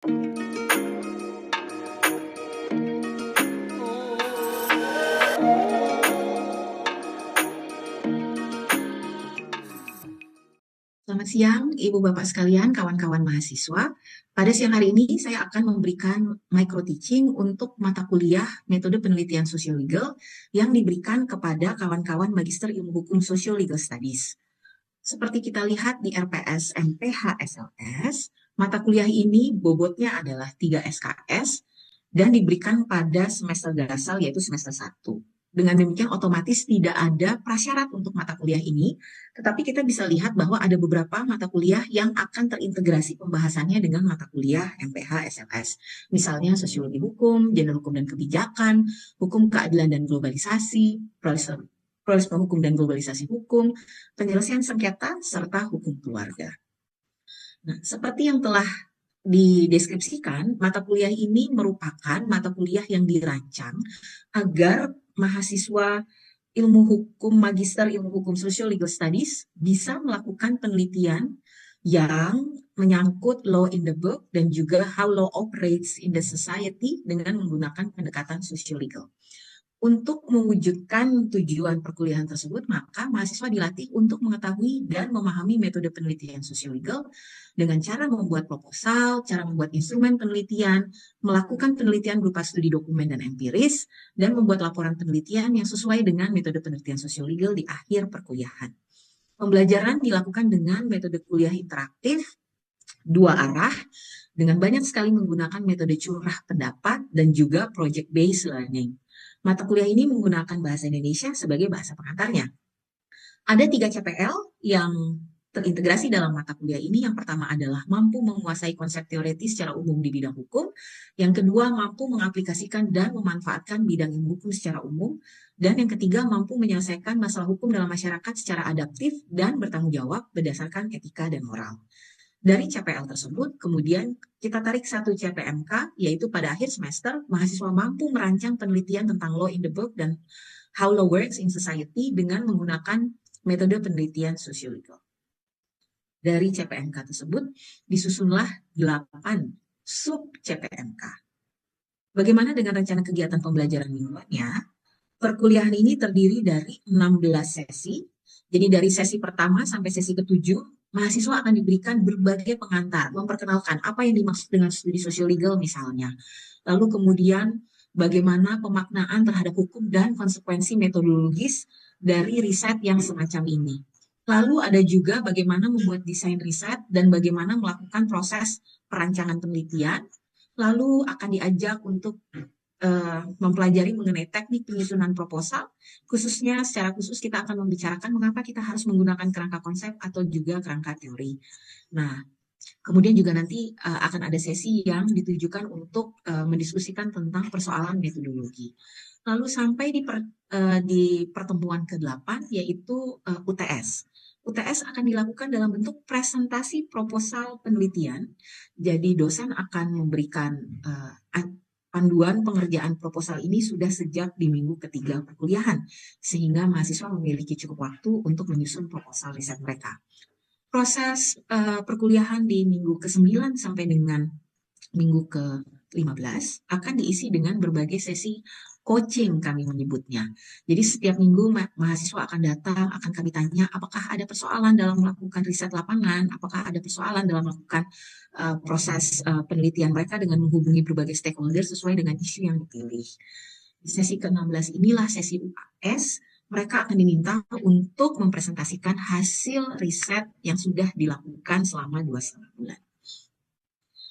Selamat siang, Ibu Bapak sekalian, kawan-kawan mahasiswa. Pada siang hari ini saya akan memberikan micro teaching untuk mata kuliah metode penelitian sosial-legal yang diberikan kepada kawan-kawan Magister Ilmu Hukum Social Legal Studies. Seperti kita lihat di RPS MPH SLS, mata kuliah ini bobotnya adalah 3 SKS dan diberikan pada semester dasar yaitu semester 1. Dengan demikian otomatis tidak ada prasyarat untuk mata kuliah ini, tetapi kita bisa lihat bahwa ada beberapa mata kuliah yang akan terintegrasi pembahasannya dengan mata kuliah MPH SLS. Misalnya sosiologi hukum, genre hukum dan kebijakan, hukum keadilan dan globalisasi, pluralisme hukum dan globalisasi hukum, penyelesaian sengketa, serta hukum keluarga. Nah, seperti yang telah dideskripsikan, mata kuliah ini merupakan mata kuliah yang dirancang agar mahasiswa ilmu hukum, magister ilmu hukum social legal studies bisa melakukan penelitian yang menyangkut law in the book dan juga how law operates in the society dengan menggunakan pendekatan social legal. Untuk mewujudkan tujuan perkuliahan tersebut, maka mahasiswa dilatih untuk mengetahui dan memahami metode penelitian sosial legal dengan cara membuat proposal, cara membuat instrumen penelitian, melakukan penelitian berupa studi dokumen dan empiris, dan membuat laporan penelitian yang sesuai dengan metode penelitian sosial legal di akhir perkuliahan. Pembelajaran dilakukan dengan metode kuliah interaktif, dua arah, dengan banyak sekali menggunakan metode curah pendapat dan juga project-based learning. Mata kuliah ini menggunakan bahasa Indonesia sebagai bahasa pengantarnya. Ada 3 CPL yang terintegrasi dalam mata kuliah ini. Yang pertama adalah mampu menguasai konsep teoretis secara umum di bidang hukum. Yang kedua, mampu mengaplikasikan dan memanfaatkan bidang ilmu hukum secara umum. Dan yang ketiga, mampu menyelesaikan masalah hukum dalam masyarakat secara adaptif dan bertanggung jawab berdasarkan etika dan moral. Dari CPL tersebut, kemudian kita tarik satu CPMK, yaitu pada akhir semester, mahasiswa mampu merancang penelitian tentang law in the book dan how law works in society dengan menggunakan metode penelitian sosial-legal. Dari CPMK tersebut, disusunlah 8 sub CPMK. Bagaimana dengan rencana kegiatan pembelajaran mingguannya? Perkuliahan ini terdiri dari 16 sesi. Jadi dari sesi pertama sampai sesi ke-7, mahasiswa akan diberikan berbagai pengantar, memperkenalkan apa yang dimaksud dengan studi sosial legal misalnya. Lalu kemudian bagaimana pemaknaan terhadap hukum dan konsekuensi metodologis dari riset yang semacam ini. Lalu ada juga bagaimana membuat desain riset dan bagaimana melakukan proses perancangan penelitian. Lalu akan diajak untuk mempelajari mengenai teknik penyusunan proposal, khususnya secara khusus kita akan membicarakan mengapa kita harus menggunakan kerangka konsep atau juga kerangka teori. Nah, kemudian juga nanti akan ada sesi yang ditujukan untuk mendiskusikan tentang persoalan metodologi. Lalu sampai di pertemuan ke-8 yaitu UTS. UTS akan dilakukan dalam bentuk presentasi proposal penelitian. Jadi dosen akan memberikan panduan pengerjaan proposal ini sudah sejak di minggu ketiga perkuliahan, sehingga mahasiswa memiliki cukup waktu untuk menyusun proposal riset mereka. Proses perkuliahan di minggu ke-9 sampai dengan minggu ke-15 akan diisi dengan berbagai sesi coaching kami menyebutnya. Jadi setiap minggu mahasiswa akan datang, akan kami tanya apakah ada persoalan dalam melakukan riset lapangan, apakah ada persoalan dalam melakukan proses penelitian mereka dengan menghubungi berbagai stakeholder sesuai dengan isu yang dipilih. Di sesi ke-16 inilah sesi UAS, mereka akan diminta untuk mempresentasikan hasil riset yang sudah dilakukan selama 2,5 bulan.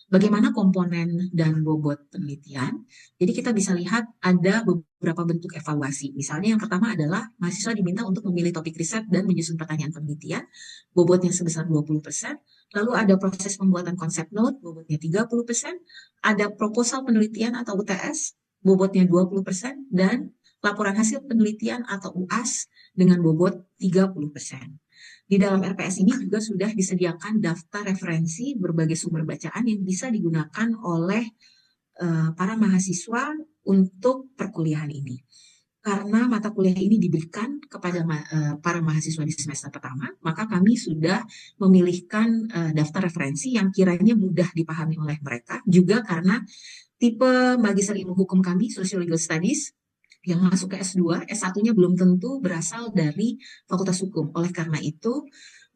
Bagaimana komponen dan bobot penelitian? Jadi kita bisa lihat ada beberapa bentuk evaluasi. Misalnya yang pertama adalah mahasiswa diminta untuk memilih topik riset dan menyusun pertanyaan penelitian, bobotnya sebesar 20%. Lalu ada proses pembuatan konsep note, bobotnya 30%. Ada proposal penelitian atau UTS, bobotnya 20%. Dan laporan hasil penelitian atau UAS dengan bobot 30%. Di dalam RPS ini juga sudah disediakan daftar referensi berbagai sumber bacaan yang bisa digunakan oleh para mahasiswa untuk perkuliahan ini. karena mata kuliah ini diberikan kepada para mahasiswa di semester pertama, maka kami sudah memilihkan daftar referensi yang kiranya mudah dipahami oleh mereka, juga karena tipe magister ilmu hukum kami, Social Legal Studies, yang masuk ke S2, S1-nya belum tentu berasal dari Fakultas Hukum. Oleh karena itu,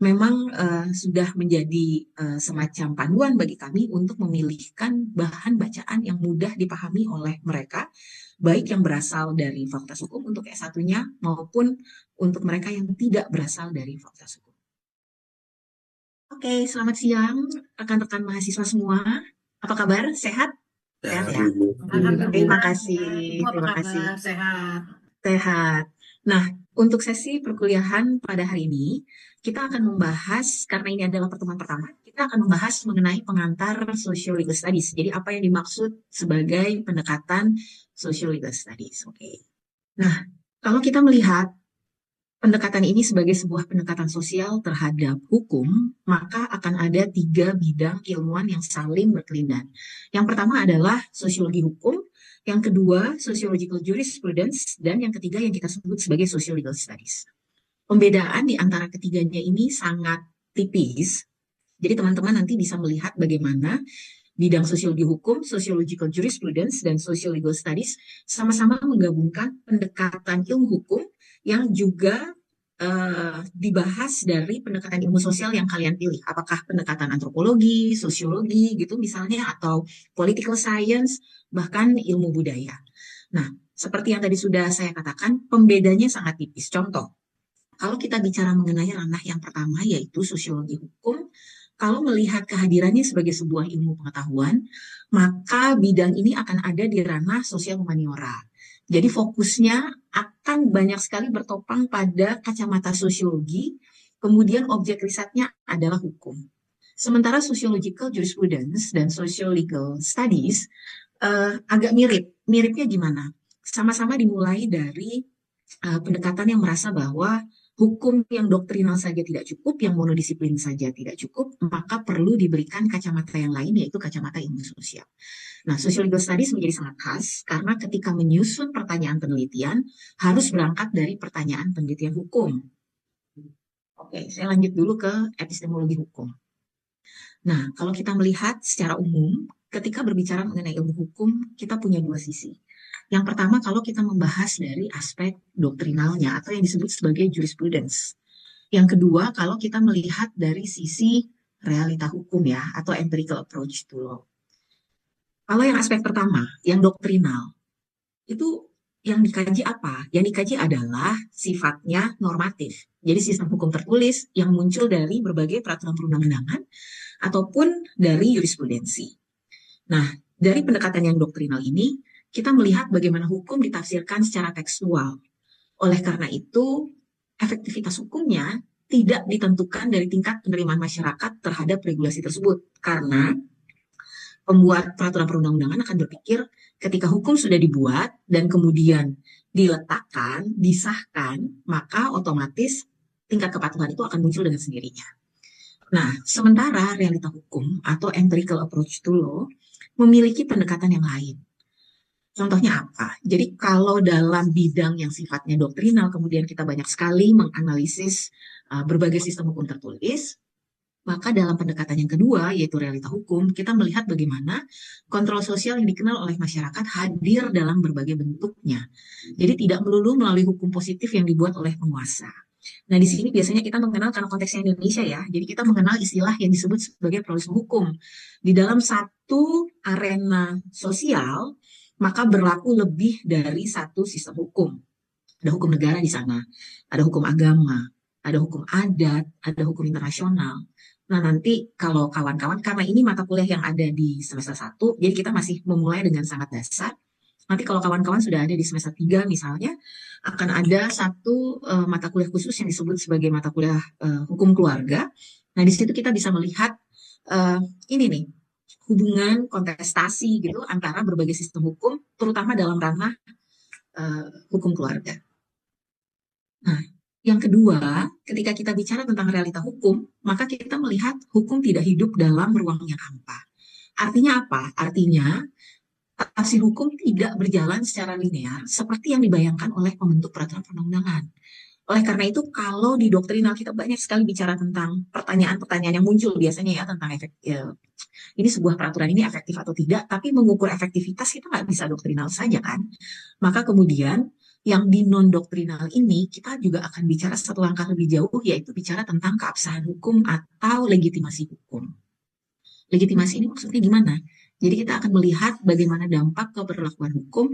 memang sudah menjadi semacam panduan bagi kami untuk memilihkan bahan bacaan yang mudah dipahami oleh mereka, baik yang berasal dari Fakultas Hukum untuk S1-nya maupun untuk mereka yang tidak berasal dari Fakultas Hukum. Oke, selamat siang rekan-rekan mahasiswa semua. Apa kabar? Sehat? Sehat ya? Terima kasih. Apa Terima kasih. kabar? Sehat. Sehat. Nah, untuk sesi perkuliahan pada hari ini, kita akan membahas, karena ini adalah pertemuan pertama, kita akan membahas mengenai pengantar Social Legal Studies. Jadi, apa yang dimaksud sebagai pendekatan Social Legal Studies. Oke. Nah, kalau kita melihat pendekatan ini sebagai sebuah pendekatan sosial terhadap hukum, maka akan ada 3 bidang keilmuan yang saling berkelindan. Yang pertama adalah sosiologi hukum, yang kedua sociological jurisprudence, dan yang ketiga yang kita sebut sebagai social legal studies. Pembedaan di antara ketiganya ini sangat tipis, jadi teman-teman nanti bisa melihat bagaimana bidang sosiologi hukum, sociological jurisprudence, dan social legal studies sama-sama menggabungkan pendekatan ilmu hukum yang juga dibahas dari pendekatan ilmu sosial yang kalian pilih. Apakah pendekatan antropologi, sosiologi gitu misalnya, atau political science, bahkan ilmu budaya. Nah, seperti yang tadi sudah saya katakan, pembedanya sangat tipis. Contoh, kalau kita bicara mengenai ranah yang pertama, yaitu sosiologi hukum, kalau melihat kehadirannya sebagai sebuah ilmu pengetahuan, maka bidang ini akan ada di ranah sosial humaniora. Jadi fokusnya akan banyak sekali bertopang pada kacamata sosiologi, kemudian objek risetnya adalah hukum. Sementara sociological jurisprudence dan social legal studies agak mirip. Miripnya gimana? Sama-sama dimulai dari pendekatan yang merasa bahwa hukum yang doktrinal saja tidak cukup, yang monodisiplin saja tidak cukup, maka perlu diberikan kacamata yang lain, yaitu kacamata ilmu sosial. Nah, social legal studies menjadi sangat khas karena ketika menyusun pertanyaan penelitian harus berangkat dari pertanyaan penelitian hukum. Oke, saya lanjut dulu ke epistemologi hukum. Nah, kalau kita melihat secara umum, ketika berbicara mengenai ilmu hukum, kita punya dua sisi. Yang pertama, kalau kita membahas dari aspek doktrinalnya atau yang disebut sebagai jurisprudence. Yang kedua, kalau kita melihat dari sisi realita hukum ya, atau empirical approach to law. Kalau yang aspek pertama, yang doktrinal, itu yang dikaji apa? Yang dikaji adalah sifatnya normatif. Jadi sistem hukum tertulis yang muncul dari berbagai peraturan perundang-undangan ataupun dari jurisprudensi. Nah, dari pendekatan yang doktrinal ini, kita melihat bagaimana hukum ditafsirkan secara tekstual. Oleh karena itu, efektivitas hukumnya tidak ditentukan dari tingkat penerimaan masyarakat terhadap regulasi tersebut. Karena pembuat peraturan perundang-undangan akan berpikir ketika hukum sudah dibuat dan kemudian diletakkan, disahkan, maka otomatis tingkat kepatuhan itu akan muncul dengan sendirinya. Nah, sementara realita hukum atau empirical approach to law memiliki pendekatan yang lain. Contohnya apa? Jadi kalau dalam bidang yang sifatnya doktrinal, kemudian kita banyak sekali menganalisis berbagai sistem hukum tertulis, maka dalam pendekatan yang kedua, yaitu realita hukum, kita melihat bagaimana kontrol sosial yang dikenal oleh masyarakat hadir dalam berbagai bentuknya. Jadi tidak melulu melalui hukum positif yang dibuat oleh penguasa. Nah, di sini biasanya kita mengenal, karena konteksnya Indonesia ya, jadi kita mengenal istilah yang disebut sebagai pluralisme hukum. Di dalam satu arena sosial, maka berlaku lebih dari satu sistem hukum. Ada hukum negara di sana, ada hukum agama, ada hukum adat, ada hukum internasional. Nah, nanti kalau kawan-kawan, karena ini mata kuliah yang ada di semester 1, jadi kita masih memulai dengan sangat dasar. Nanti kalau kawan-kawan sudah ada di semester 3 misalnya, akan ada satu mata kuliah khusus yang disebut sebagai mata kuliah hukum keluarga. Nah, di situ kita bisa melihat ini nih, hubungan kontestasi gitu antara berbagai sistem hukum, terutama dalam ranah hukum keluarga. Nah, yang kedua, ketika kita bicara tentang realita hukum, maka kita melihat hukum tidak hidup dalam ruang yang hampa. Artinya apa? Artinya tafsir hukum tidak berjalan secara linear seperti yang dibayangkan oleh pembentuk peraturan perundang-undangan. Oleh karena itu, kalau di doktrinal kita banyak sekali bicara tentang pertanyaan-pertanyaan yang muncul biasanya ya tentang efek, ya, ini sebuah peraturan ini efektif atau tidak, tapi mengukur efektivitas kita nggak bisa doktrinal saja kan. Maka kemudian yang di non-doktrinal ini kita juga akan bicara satu langkah lebih jauh, yaitu bicara tentang keabsahan hukum atau legitimasi hukum. Legitimasi ini maksudnya gimana? Jadi kita akan melihat bagaimana dampak keberlakuan hukum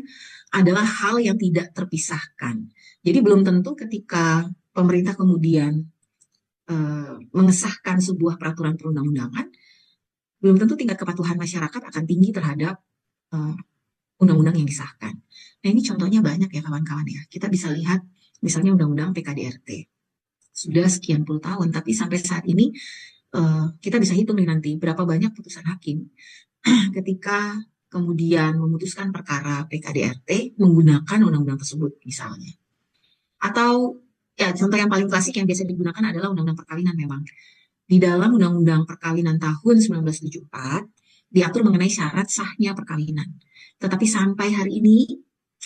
adalah hal yang tidak terpisahkan. Jadi belum tentu ketika pemerintah kemudian mengesahkan sebuah peraturan perundang-undangan, belum tentu tingkat kepatuhan masyarakat akan tinggi terhadap uh, undang-undang yang disahkan. Nah ini contohnya banyak ya kawan-kawan ya. Kita bisa lihat misalnya undang-undang PKDRT. Sudah sekian puluh tahun, tapi sampai saat ini kita bisa hitung nih nanti berapa banyak putusan hakim ketika kemudian memutuskan perkara PKDRT menggunakan undang-undang tersebut misalnya. Atau ya contoh yang paling klasik yang biasa digunakan adalah undang-undang perkawinan memang. Di dalam Undang-Undang Perkawinan tahun 1974 diatur mengenai syarat sahnya perkawinan. Tetapi sampai hari ini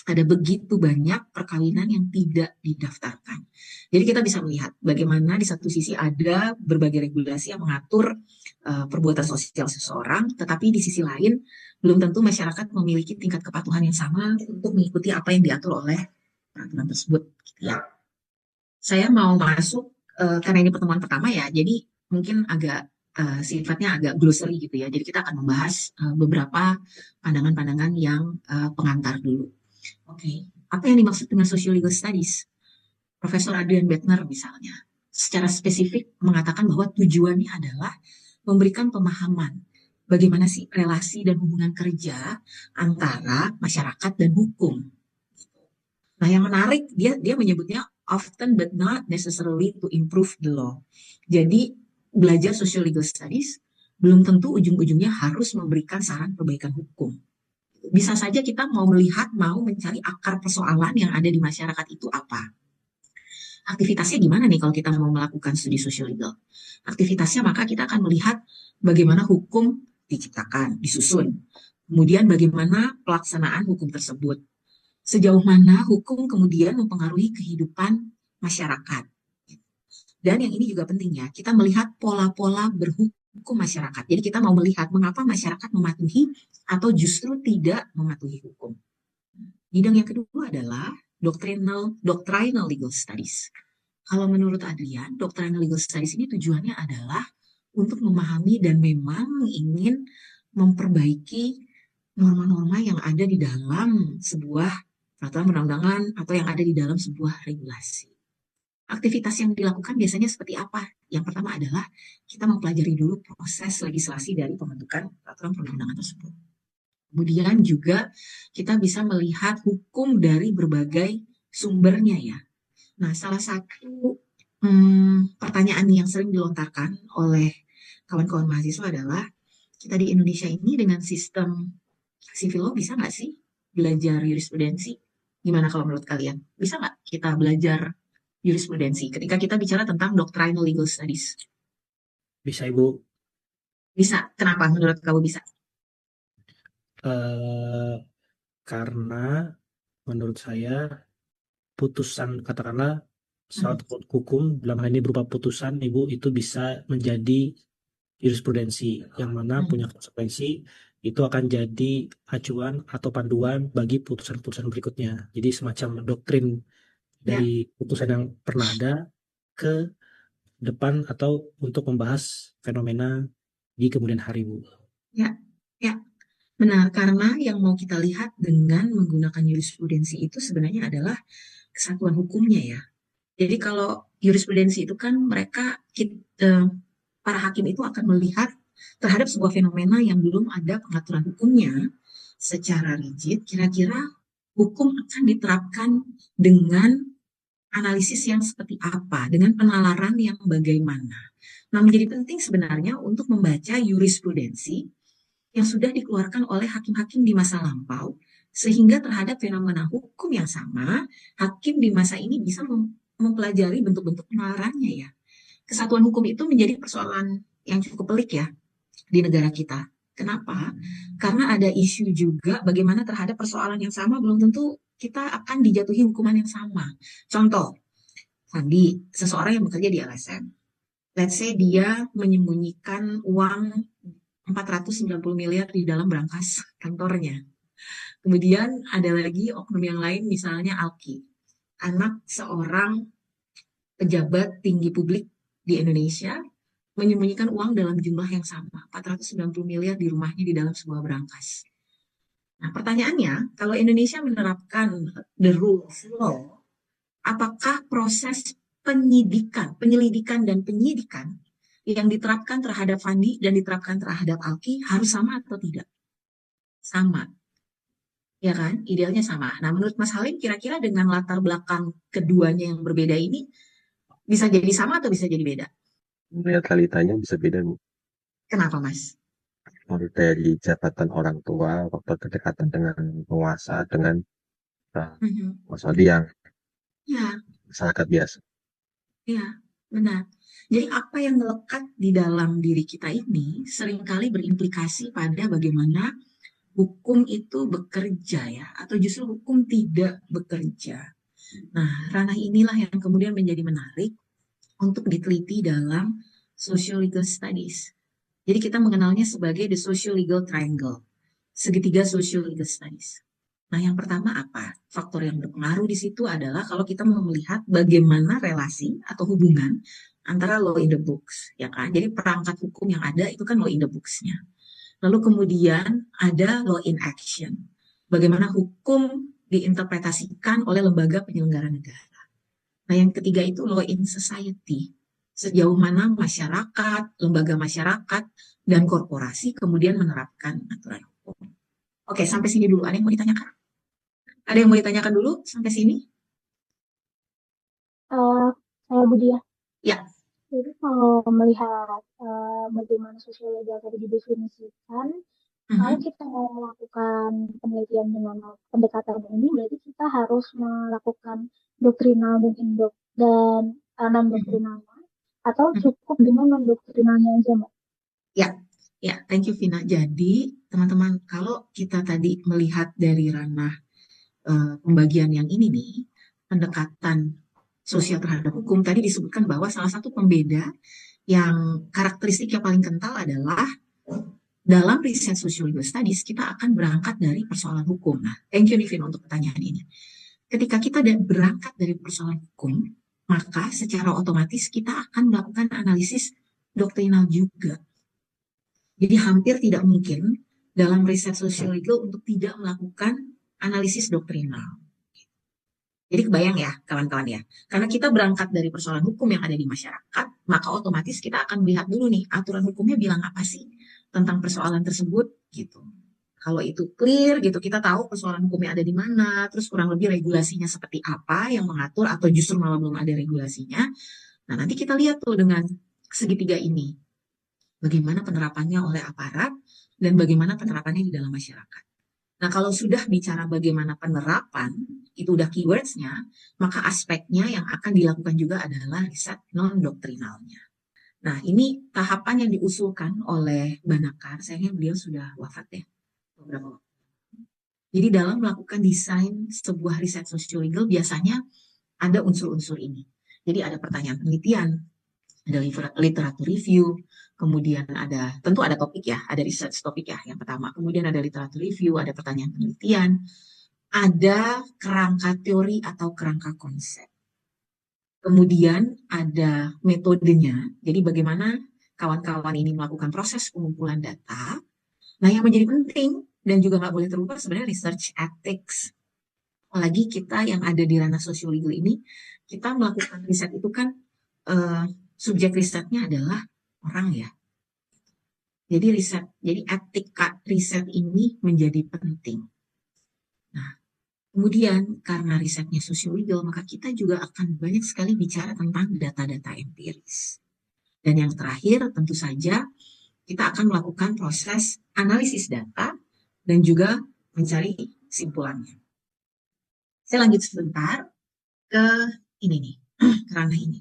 ada begitu banyak perkawinan yang tidak didaftarkan. Jadi kita bisa melihat bagaimana di satu sisi ada berbagai regulasi yang mengatur perbuatan sosial seseorang, tetapi di sisi lain belum tentu masyarakat memiliki tingkat kepatuhan yang sama untuk mengikuti apa yang diatur oleh peraturan tersebut. Gitu ya. Saya mau masuk karena ini pertemuan pertama ya, jadi mungkin agak sifatnya agak glossary gitu ya. Jadi kita akan membahas beberapa pandangan-pandangan yang pengantar dulu. Oke, apa yang dimaksud dengan social legal studies? Profesor Adrian Bettner misalnya, secara spesifik mengatakan bahwa tujuannya adalah memberikan pemahaman bagaimana sih relasi dan hubungan kerja antara masyarakat dan hukum. Nah, yang menarik dia menyebutnya often but not necessarily to improve the law. Jadi belajar social legal studies belum tentu ujung-ujungnya harus memberikan saran perbaikan hukum. Bisa saja kita mau melihat, mau mencari akar persoalan yang ada di masyarakat itu apa. Aktivitasnya gimana nih kalau kita mau melakukan studi social legal? Aktivitasnya maka kita akan melihat bagaimana hukum diciptakan, disusun. Kemudian bagaimana pelaksanaan hukum tersebut. Sejauh mana hukum kemudian mempengaruhi kehidupan masyarakat. Dan yang ini juga penting ya, kita melihat pola-pola berhukum masyarakat. Jadi kita mau melihat mengapa masyarakat mematuhi atau justru tidak mematuhi hukum. Bidang yang kedua adalah doctrinal legal studies. Kalau menurut Adrian, doctrinal legal studies ini tujuannya adalah untuk memahami dan memang ingin memperbaiki norma-norma yang ada di dalam sebuah peraturan perundang-undangan atau yang ada di dalam sebuah regulasi. Aktivitas yang dilakukan biasanya seperti apa? Yang pertama adalah kita mempelajari dulu proses legislasi dari pembentukan peraturan perundang-undangan tersebut. Kemudian juga kita bisa melihat hukum dari berbagai sumbernya ya. Nah, salah satu pertanyaan yang sering dilontarkan oleh kawan-kawan mahasiswa adalah kita di Indonesia ini dengan sistem civil law bisa nggak sih belajar jurisprudensi? Gimana kalau menurut kalian? Bisa nggak kita belajar jurisprudensi ketika kita bicara tentang doctrinal legal studies? Bisa Ibu. Bisa. Kenapa menurut kamu bisa? Eh, karena menurut saya putusan katakanlah Hmm. suatu hukum dalam hal ini berupa putusan Ibu itu bisa menjadi jurisprudensi yang mana Hmm. punya konsekuensi itu akan jadi acuan atau panduan bagi putusan-putusan berikutnya. Jadi semacam doktrin Ya, dari putusan yang pernah ada ke depan atau untuk membahas fenomena di kemudian hari, Bu. ya, ya. Benar, karena yang mau kita lihat dengan menggunakan jurisprudensi itu sebenarnya adalah kesatuan hukumnya ya. Jadi kalau jurisprudensi itu kan para hakim itu akan melihat terhadap sebuah fenomena yang belum ada pengaturan hukumnya secara rigid, kira-kira hukum akan diterapkan dengan analisis yang seperti apa, dengan penalaran yang bagaimana. Nah, menjadi penting sebenarnya untuk membaca jurisprudensi yang sudah dikeluarkan oleh hakim-hakim di masa lampau, sehingga terhadap fenomena hukum yang sama, hakim di masa ini bisa mempelajari bentuk-bentuk penalarannya ya. Kesatuan hukum itu menjadi persoalan yang cukup pelik ya di negara kita. Kenapa? Karena ada isu juga bagaimana terhadap persoalan yang sama belum tentu kita akan dijatuhi hukuman yang sama. Contoh, Fandi, seseorang yang bekerja di LSM. Let's say dia menyembunyikan uang 490 miliar di dalam brankas kantornya. Kemudian ada lagi oknum yang lain, misalnya Alki, anak seorang pejabat tinggi publik di Indonesia, menyembunyikan uang dalam jumlah yang sama, 490 miliar di rumahnya di dalam sebuah brankas. Nah, pertanyaannya, kalau Indonesia menerapkan the rule of law, apakah proses penyelidikan dan penyidikan yang diterapkan terhadap Fandi dan diterapkan terhadap Alki harus sama atau tidak? Sama, ya kan? Idealnya sama. Nah, menurut Mas Halim, kira-kira dengan latar belakang keduanya yang berbeda ini, bisa jadi sama atau bisa jadi beda? Realitanya bisa beda, Bu. Kenapa, Mas? Mulai dari jabatan orang tua, faktor kedekatan dengan penguasa, dengan Mhm. Mas Aldi yang Ya, masyarakat biasa. ya, benar. Jadi apa yang melekat di dalam diri kita ini seringkali berimplikasi pada bagaimana hukum itu bekerja ya, atau justru hukum tidak bekerja. Nah, ranah inilah yang kemudian menjadi menarik untuk diteliti dalam social legal studies. Jadi kita mengenalnya sebagai the social legal triangle, segitiga social legal studies. Nah, yang pertama apa? Faktor yang berpengaruh di situ adalah kalau kita mau melihat bagaimana relasi atau hubungan antara law in the books, ya kan? Jadi perangkat hukum yang ada itu kan law in the books-nya. Lalu kemudian ada law in action. Bagaimana hukum diinterpretasikan oleh lembaga penyelenggara negara. Nah, yang ketiga itu law in society. Sejauh mana masyarakat, lembaga masyarakat, dan korporasi kemudian menerapkan aturan hukum. Oke, sampai sini dulu. Ada yang mau ditanyakan? Ada yang mau ditanyakan dulu sampai sini? Eh, saya Budi ya. Ya. Jadi kalau melihat bagaimana sosial legal tadi didefinisikan, kalau Mhm. kita mau melakukan penelitian dengan pendekatan ini, berarti kita harus melakukan doktrinal dan non Mhm. doktrinalnya, atau Mhm. cukup dengan non doktrinalnya aja, Mbak? Ya, ya, thank you Vina. Jadi, teman-teman, kalau kita tadi melihat dari ranah pembagian yang ini nih, pendekatan sosial terhadap hukum, tadi disebutkan bahwa salah satu pembeda yang karakteristik yang paling kental adalah dalam riset social legal studies, kita akan berangkat dari persoalan hukum. Nah, thank you nih Vina untuk pertanyaan ini. Ketika kita berangkat dari persoalan hukum, maka secara otomatis kita akan melakukan analisis doktrinal juga. Jadi hampir tidak mungkin dalam riset social legal untuk tidak melakukan analisis doktrinal. Jadi kebayang ya kawan-kawan ya. Karena kita berangkat dari persoalan hukum yang ada di masyarakat, maka otomatis kita akan melihat dulu nih aturan hukumnya bilang apa sih tentang persoalan tersebut gitu. Kalau itu clear gitu, kita tahu persoalan hukumnya ada di mana, terus kurang lebih regulasinya seperti apa yang mengatur atau justru malah belum ada regulasinya. Nah, nanti kita lihat tuh dengan segitiga ini, bagaimana penerapannya oleh aparat dan bagaimana penerapannya di dalam masyarakat. Nah, kalau sudah bicara bagaimana penerapan, itu udah keywordsnya, maka aspeknya yang akan dilakukan juga adalah riset non-doktrinalnya. Nah, ini tahapan yang diusulkan oleh Banakar, sayangnya beliau sudah wafat ya, beberapa waktu. Jadi dalam melakukan desain sebuah riset sosiologis biasanya ada unsur-unsur ini. Jadi ada pertanyaan penelitian, ada literatur review, kemudian ada, tentu ada topik ya, ada research topik ya yang pertama, kemudian ada literatur review, ada pertanyaan penelitian, ada kerangka teori atau kerangka konsep. Kemudian ada metodenya, jadi bagaimana kawan-kawan ini melakukan proses pengumpulan data. Nah, yang menjadi penting dan juga nggak boleh terlupa sebenarnya research ethics. Apalagi kita yang ada di ranah sosiologi ini, kita melakukan riset itu kan subjek risetnya adalah orang ya. Jadi etika riset ini menjadi penting. Nah, kemudian karena risetnya sosiologi, maka kita juga akan banyak sekali bicara tentang data-data empiris. Dan yang terakhir tentu saja kita akan melakukan proses analisis data dan juga mencari kesimpulannya. Saya lanjut sebentar ke ini nih, kerana ini.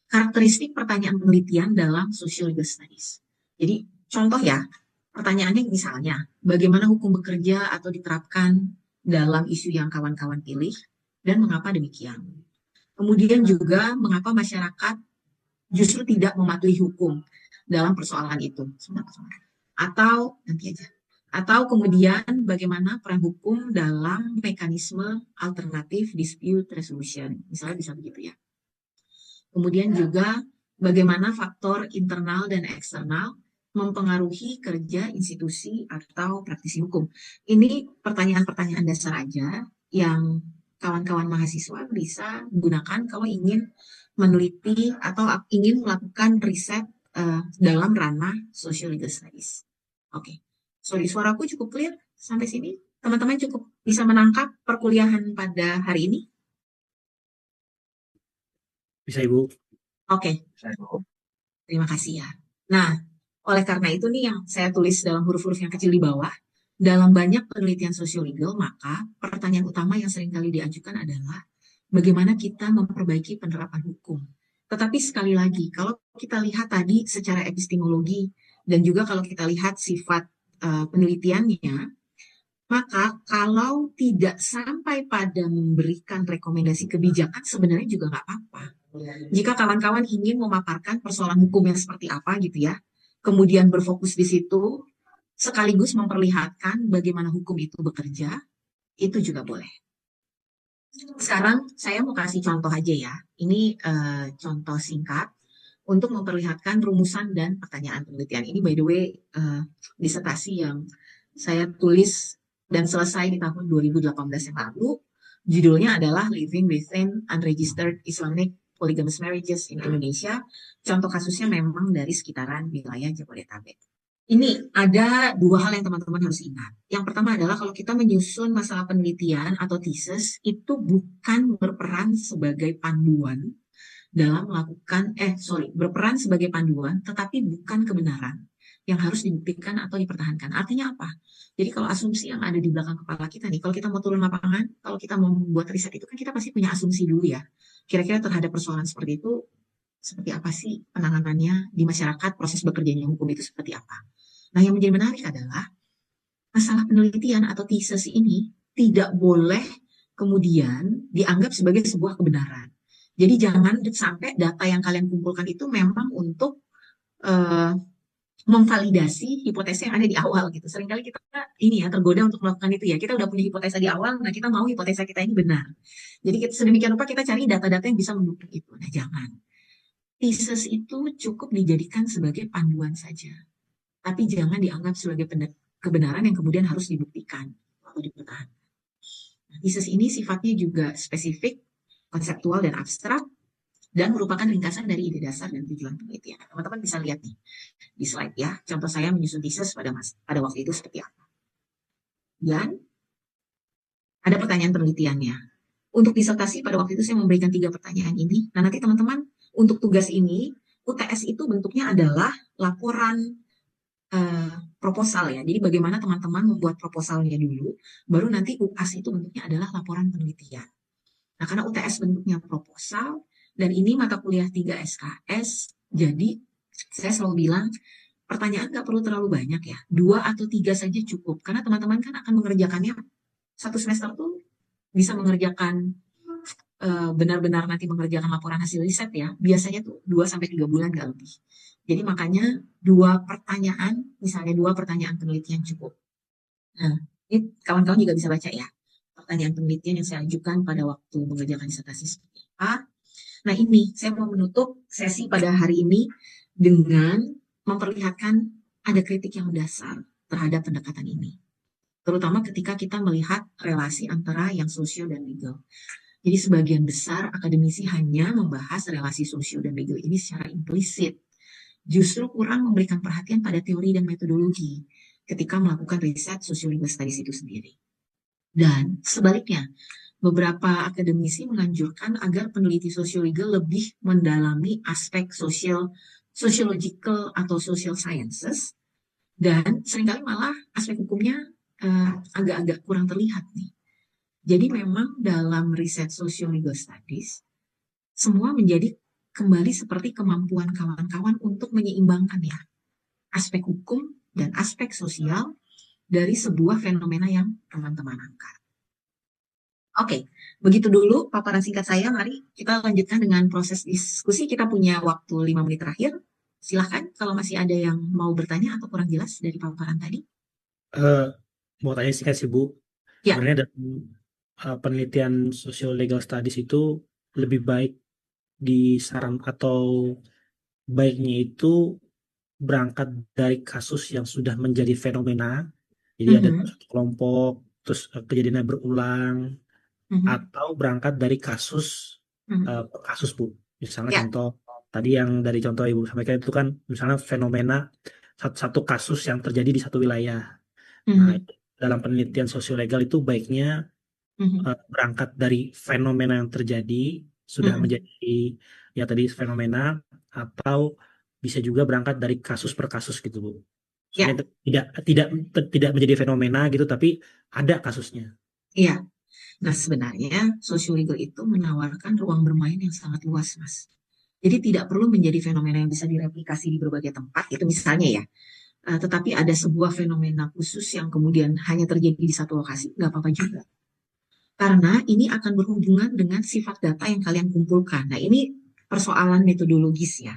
Karakteristik pertanyaan penelitian dalam social legal studies. Jadi contoh ya, Pertanyaannya misalnya, bagaimana hukum bekerja atau diterapkan dalam isu yang kawan-kawan pilih dan mengapa demikian? Kemudian juga mengapa masyarakat justru tidak mematuhi hukum dalam persoalan itu? Atau nanti aja. Atau kemudian bagaimana peran hukum dalam mekanisme alternatif dispute resolution? Misalnya bisa begitu ya. Kemudian juga bagaimana faktor internal dan eksternal mempengaruhi kerja institusi atau praktisi hukum. Ini pertanyaan-pertanyaan dasar aja yang kawan-kawan mahasiswa bisa gunakan kalau ingin meneliti atau ingin melakukan riset dalam ranah social legal studies. Oke, sorry, suaraku cukup clear sampai sini? Teman-teman cukup bisa menangkap perkuliahan pada hari ini? Bisa Ibu? Oke, terima kasih ya. Nah, oleh karena itu nih yang saya tulis dalam huruf-huruf yang kecil di bawah, dalam banyak penelitian sosiologis, maka pertanyaan utama yang seringkali diajukan adalah bagaimana kita memperbaiki penerapan hukum. Tetapi sekali lagi, kalau kita lihat tadi secara epistemologi dan juga kalau kita lihat sifat penelitiannya, maka kalau tidak sampai pada memberikan rekomendasi kebijakan sebenarnya juga nggak apa-apa. Jika kawan-kawan ingin memaparkan persoalan hukumnya seperti apa gitu ya, kemudian berfokus di situ, sekaligus memperlihatkan bagaimana hukum itu bekerja, itu juga boleh. Sekarang saya mau kasih contoh aja ya. Ini contoh singkat untuk memperlihatkan rumusan dan pertanyaan penelitian. Ini by the way disertasi yang saya tulis dan selesai di tahun 2018 yang lalu. Judulnya adalah Living Within Unregistered Islamic Polygamous Marriages in Indonesia. Contoh kasusnya memang dari sekitaran wilayah Jabodetabek. Ini ada dua hal yang teman-teman harus ingat. Yang pertama adalah kalau kita menyusun masalah penelitian atau thesis, itu bukan berperan sebagai panduan dalam melakukan, berperan sebagai panduan, tetapi bukan kebenaran yang harus dibuktikan atau dipertahankan. Artinya apa? Jadi kalau asumsi yang ada di belakang kepala kita nih, kalau kita mau turun lapangan, kalau kita mau membuat riset itu kan kita pasti punya asumsi dulu ya. Kira-kira terhadap persoalan seperti itu, seperti apa sih penanganannya di masyarakat, proses bekerjanya hukum itu seperti apa. Nah yang menjadi menarik adalah masalah penelitian atau thesis ini tidak boleh kemudian dianggap sebagai sebuah kebenaran. Jadi jangan sampai data yang kalian kumpulkan itu memang untuk memvalidasi hipotesa yang ada di awal gitu. Seringkali kita ini ya tergoda untuk melakukan itu ya. Kita udah punya hipotesa di awal, nah kita mau hipotesa kita ini benar. Jadi kita sedemikian rupa kita cari data-data yang bisa mendukung itu. Nah jangan. Thesis itu cukup dijadikan sebagai panduan saja. Tapi jangan dianggap sebagai kebenaran yang kemudian harus dibuktikan atau dipertahankan. Nah, thesis ini sifatnya juga spesifik, konseptual dan abstrak, dan merupakan ringkasan dari ide dasar dan tujuan penelitian. Teman-teman bisa lihat nih di slide ya, contoh saya menyusun thesis pada waktu itu seperti apa. Dan ada pertanyaan penelitiannya. Untuk disertasi pada waktu itu saya memberikan 3 pertanyaan ini. Nah nanti teman-teman untuk tugas ini, UTS itu bentuknya adalah laporan proposal ya. Jadi bagaimana teman-teman membuat proposalnya dulu, baru nanti UAS itu bentuknya adalah laporan penelitian. Nah karena UTS bentuknya proposal, dan ini mata kuliah 3 SKS, jadi saya selalu bilang, pertanyaan nggak perlu terlalu banyak ya, 2 atau 3 saja cukup, karena teman-teman kan akan mengerjakannya, satu semester tuh bisa mengerjakan, benar-benar nanti mengerjakan laporan hasil riset ya, biasanya tuh 2-3 bulan nggak lebih. Jadi makanya 2 pertanyaan, misalnya 2 pertanyaan penelitian cukup. Nah, ini kawan-kawan juga bisa baca ya, pertanyaan penelitian yang saya ajukan pada waktu mengerjakan disertasi seperti apa. Nah ini, saya mau menutup sesi pada hari ini dengan memperlihatkan ada kritik yang mendasar terhadap pendekatan ini. Terutama ketika kita melihat relasi antara yang sosio dan legal. Jadi sebagian besar akademisi hanya membahas relasi sosio dan legal ini secara implisit. Justru kurang memberikan perhatian pada teori dan metodologi ketika melakukan riset social legal studies itu sendiri. Dan sebaliknya, beberapa akademisi menganjurkan agar peneliti social legal lebih mendalami aspek sociological atau social sciences, dan seringkali malah aspek hukumnya agak-agak kurang terlihat nih. Jadi memang dalam riset social legal studies, semua menjadi kembali seperti kemampuan kawan-kawan untuk menyeimbangkan ya aspek hukum dan aspek sosial dari sebuah fenomena yang teman-teman angkat. Oke, begitu dulu paparan singkat saya. Mari kita lanjutkan dengan proses diskusi. Kita punya waktu 5 menit terakhir. Silahkan kalau masih ada yang mau bertanya atau kurang jelas dari paparan tadi. Eh, Mau tanya singkat sih Bu. Ya. Sebenarnya dalam penelitian social legal studies itu lebih baik disaran atau baiknya itu berangkat dari kasus yang sudah menjadi fenomena. Jadi ada Mhm, satu kelompok, terus kejadiannya berulang, mhm, atau berangkat dari kasus mhm. per kasus Bu. Misalnya Ya. contoh tadi yang dari contoh Ibu sampaikan itu kan misalnya fenomena satu kasus yang terjadi di satu wilayah. Nah, Mhm, dalam penelitian sosiolegal itu baiknya mhm, berangkat dari fenomena yang terjadi sudah mhm. menjadi ya tadi fenomena, atau bisa juga berangkat dari kasus per kasus gitu Bu. Ya, Maksudnya tidak tidak tidak menjadi fenomena gitu tapi ada kasusnya. iya. Nah, sebenarnya sosiologis itu menawarkan ruang bermain yang sangat luas, Mas. Jadi tidak perlu menjadi fenomena yang bisa direplikasi di berbagai tempat, itu misalnya ya. Tetapi ada sebuah fenomena khusus yang kemudian hanya terjadi di satu lokasi, nggak apa-apa juga. Karena ini akan berhubungan dengan sifat data yang kalian kumpulkan. Nah, ini persoalan metodologis ya.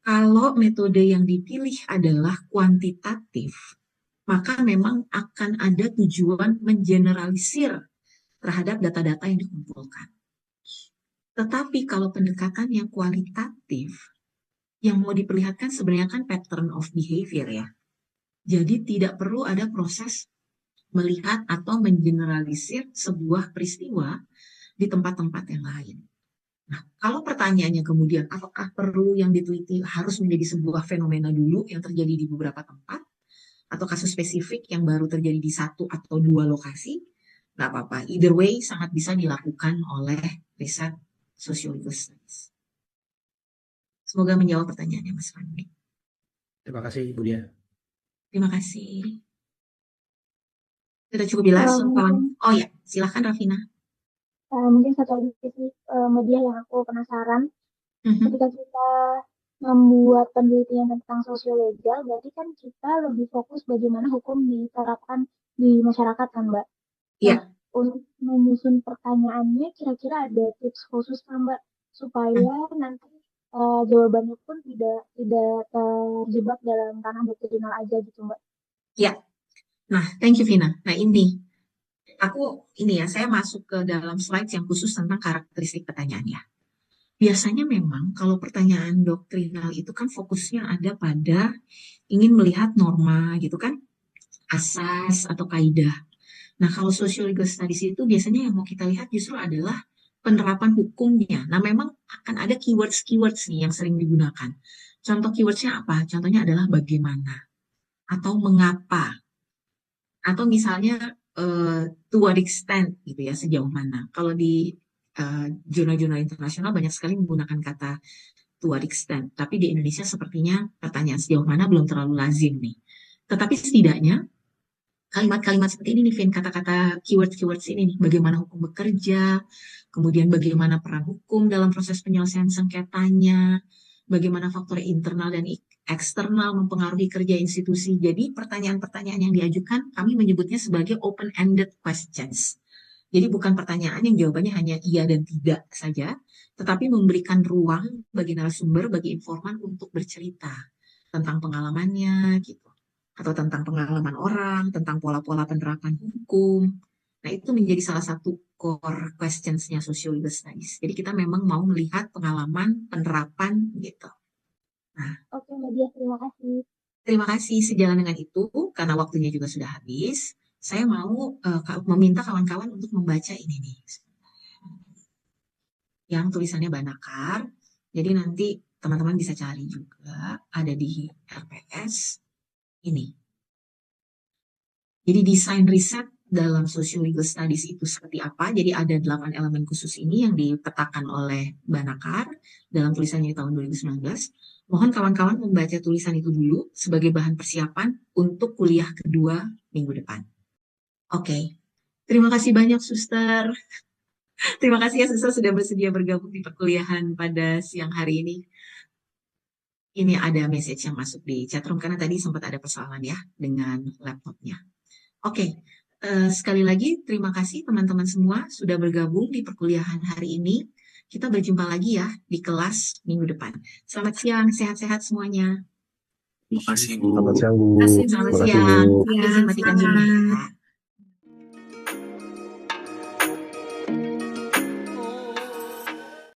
Kalau metode yang dipilih adalah kuantitatif, maka memang akan ada tujuan mengeneralisir terhadap data-data yang dikumpulkan. Tetapi kalau pendekatan yang kualitatif, yang mau diperlihatkan sebenarnya kan pattern of behavior ya. Jadi tidak perlu ada proses melihat atau mengeneralisir sebuah peristiwa di tempat-tempat yang lain. Nah, kalau pertanyaannya kemudian, apakah perlu yang diteliti harus menjadi sebuah fenomena dulu yang terjadi di beberapa tempat, atau kasus spesifik yang baru terjadi di satu atau dua lokasi, nggak apa-apa. Either way, sangat bisa dilakukan oleh riset sociologis. Semoga menjawab pertanyaannya, Mas Fandi. Terima kasih Bu Dia. Terima kasih. Sudah cukup jelas, kawan? Mungkin Oh ya, silakan Rafina. mungkin satu lagi sih media yang aku penasaran Mhm. ketika kita membuat penelitian tentang sosiologal, berarti kan kita lebih fokus bagaimana hukum diterapkan di masyarakat kan, Mbak. Nah, Ya. untuk menyusun pertanyaannya, kira-kira ada tips khusus kan, Mbak, supaya nanti jawabannya pun tidak terjebak dalam ranah doktrinal aja gitu, Mbak. Ya. Nah, thank you, Vina. Nah, saya masuk ke dalam slide yang khusus tentang karakteristik pertanyaannya. Biasanya memang kalau pertanyaan doktrinal itu kan fokusnya ada pada ingin melihat norma gitu kan, asas atau kaidah. Nah, kalau social legal studies itu biasanya yang mau kita lihat justru adalah penerapan hukumnya. Nah, memang akan ada keywords nih yang sering digunakan. Contoh keywordsnya apa? Contohnya adalah bagaimana atau mengapa, atau misalnya to what extent gitu ya, sejauh mana. Kalau di jurnal-jurnal internasional banyak sekali menggunakan kata to what extent, tapi di Indonesia sepertinya pertanyaan sejauh mana belum terlalu lazim nih. Tetapi setidaknya kalimat-kalimat seperti ini nih, Vin, kata-kata keywords ini nih, bagaimana hukum bekerja, kemudian bagaimana peran hukum dalam proses penyelesaian sengketanya, bagaimana faktor internal dan eksternal mempengaruhi kerja institusi. Jadi pertanyaan-pertanyaan yang diajukan kami menyebutnya sebagai open-ended questions. Jadi bukan pertanyaan yang jawabannya hanya iya dan tidak saja, tetapi memberikan ruang bagi narasumber, bagi informan untuk bercerita tentang pengalamannya gitu, atau tentang pengalaman orang, tentang pola-pola penerapan hukum. Nah, itu menjadi salah satu core questions-nya social studies. Jadi kita memang mau melihat pengalaman penerapan gitu. Nah, Oke, Mbak Dias, terima kasih. terima kasih. Sejalan dengan itu, karena waktunya juga sudah habis, saya mau meminta kawan-kawan untuk membaca ini nih, yang tulisannya Banakar. Jadi nanti teman-teman bisa cari juga, ada di RPS ini. Jadi desain riset dalam social legal studies itu seperti apa? Jadi ada 8 elemen khusus ini yang dipetakan oleh Banakar dalam tulisannya di tahun 2019. Mohon kawan-kawan membaca tulisan itu dulu sebagai bahan persiapan untuk kuliah kedua minggu depan. Oke. Terima kasih banyak, Suster. Terima kasih ya, Suster, sudah bersedia bergabung di perkuliahan pada siang hari ini. ini ada message yang masuk di chatroom karena tadi sempat ada persoalan ya dengan laptopnya. Oke, sekali lagi terima kasih teman-teman semua sudah bergabung di perkuliahan hari ini. Kita berjumpa lagi ya di kelas minggu depan. Selamat siang, sehat-sehat semuanya. Terima kasih, Bu. Selamat siang, Bu. Terima kasih, Bu. Selamat Terima kasih, siang. Bu. Aku izin matikan Zoom-nya ya.